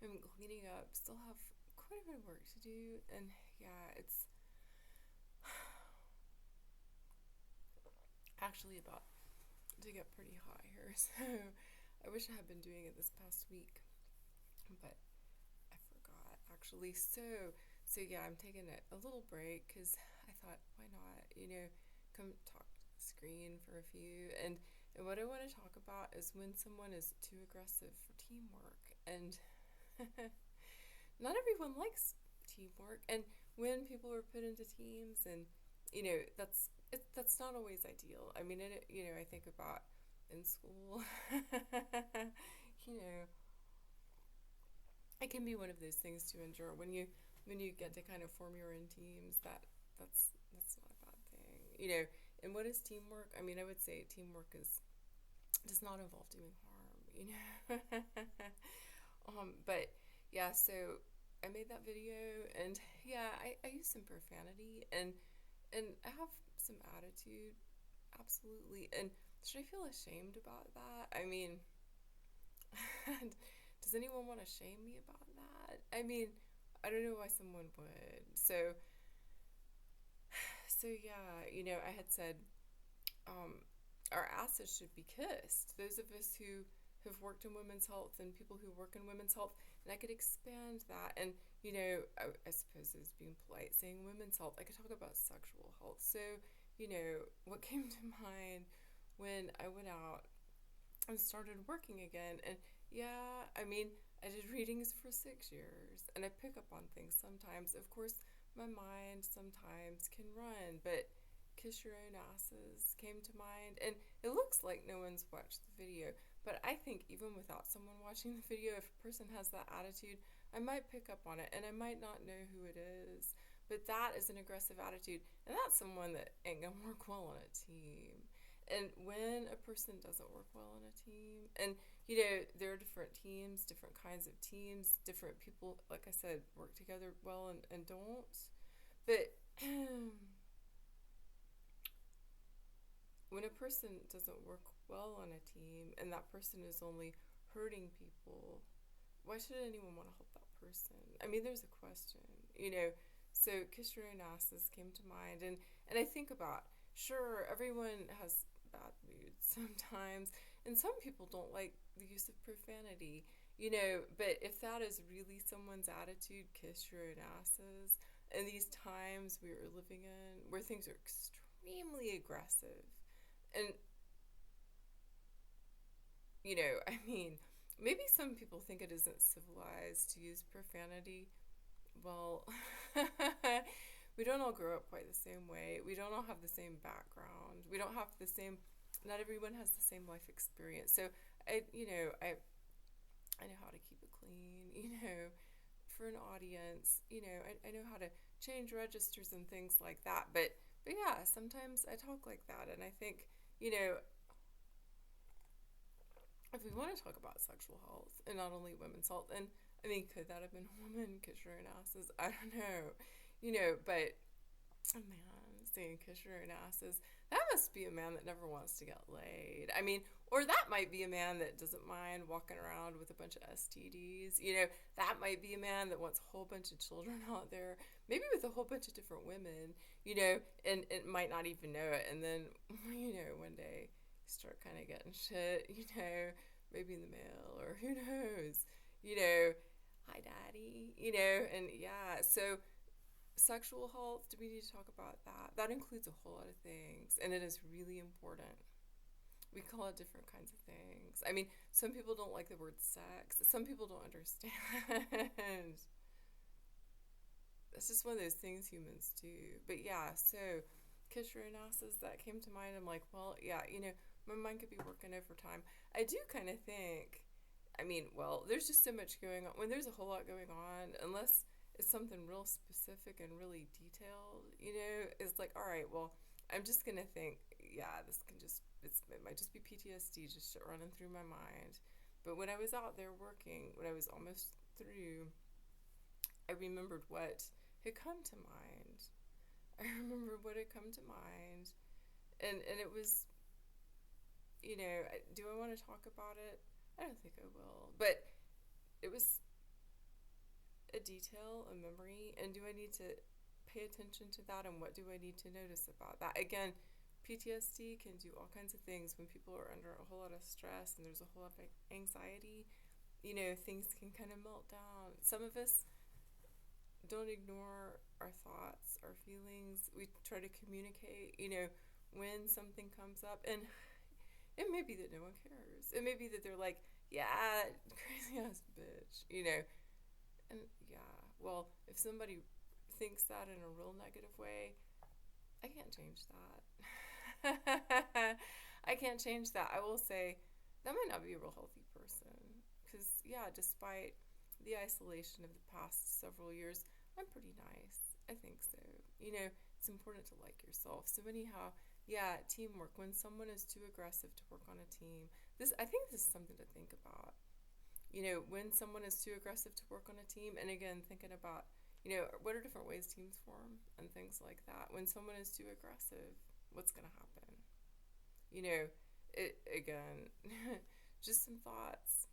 I'm cleaning up, still have quite a bit of work to do, and yeah, it's actually about to get pretty hot here, so I wish I had been doing it this past week, but I forgot actually. So yeah, I'm taking a little break because I thought, why not? Come talk to the screen for a few. And what I want to talk about is when someone is too aggressive for teamwork, and not everyone likes teamwork. And when people are put into teams, and that's not always ideal. I mean, I think about in school, you know, it can be one of those things to endure when you get to kind of form your own teams. That's not a bad thing. And what is teamwork? I mean, I would say teamwork does not involve doing harm. But yeah, so I made that video, and yeah, I use some profanity, and I have some attitude, absolutely. And should I feel ashamed about that? I mean, does anyone want to shame me about that? I mean, I don't know why someone would. So yeah, I had said our asses should be kissed. Those of us who have worked in women's health and people who work in women's health, and I could expand that. And I suppose it's being polite saying women's health. I could talk about sexual health. So what came to mind when I went out and started working again. And yeah, I mean, I did readings for 6 years, and I pick up on things sometimes. Of course, my mind sometimes can run, but Kiss Your Own Asses came to mind. And it looks like no one's watched the video, but I think even without someone watching the video, if a person has that attitude, I might pick up on it, and I might not know who it is. But that is an aggressive attitude, and that's someone that ain't gonna work well on a team. And when a person doesn't work well on a team, and there are different teams, different kinds of teams, different people, like I said, work together well and don't. But when a person doesn't work well on a team and that person is only hurting people, why should anyone want to help that person? I mean, there's a question, you know. So Kiss Your Own Asses came to mind, and I think about, sure, everyone has bad moods sometimes, and some people don't like the use of profanity, but if that is really someone's attitude, kiss your own asses. In these times we are living in, where things are extremely aggressive, and I mean, maybe some people think it isn't civilized to use profanity. Well, we don't all grow up quite the same way. We don't all have the same background. We don't have the same. Not everyone has the same life experience. So I know how to keep it clean. For an audience. I know how to change registers and things like that. But yeah, sometimes I talk like that, and I think you know if we want to talk about sexual health and not only women's health, and I mean, could that have been a woman? Kiss your own asses. I don't know. But a man saying kiss your own asses, that must be a man that never wants to get laid. I mean, or that might be a man that doesn't mind walking around with a bunch of STDs. That might be a man that wants a whole bunch of children out there, maybe with a whole bunch of different women, and it might not even know it. And then, one day you start kind of getting shit, maybe in the mail, or who knows, hi daddy, and yeah, so sexual health, do we need to talk about that? That includes a whole lot of things, and it is really important. We call it different kinds of things. I mean, some people don't like the word sex, some people don't understand. It's just one of those things humans do. But yeah, so kiss your own asses, that came to mind. I'm like, well, yeah, my mind could be working overtime. I do kind of think, I mean, well, there's just so much going on. When there's a whole lot going on, unless it's something real specific and really detailed, it's like, all right, well, I'm just going to think, yeah, it might just be PTSD just running through my mind. But when I was out there working, when I was almost through, I remembered what had come to mind. I remembered what had come to mind. And it was, do I want to talk about it? I don't think I will. But it was a detail, a memory, and do I need to pay attention to that, and what do I need to notice about that? Again, PTSD can do all kinds of things when people are under a whole lot of stress and there's a whole lot of anxiety. Things can kind of melt down. Some of us don't ignore our thoughts, our feelings. We try to communicate, when something comes up. And it may be that no one cares. It may be that they're like, yeah, crazy ass bitch. And yeah, well, if somebody thinks that in a real negative way, I can't change that. I can't change that. I will say that might not be a real healthy person. Because, yeah, despite the isolation of the past several years, I'm pretty nice. I think so. It's important to like yourself. So, anyhow, yeah, teamwork. When someone is too aggressive to work on a team, I think this is something to think about. When someone is too aggressive to work on a team, and again, thinking about, what are different ways teams form and things like that. When someone is too aggressive, what's going to happen? It again, just some thoughts.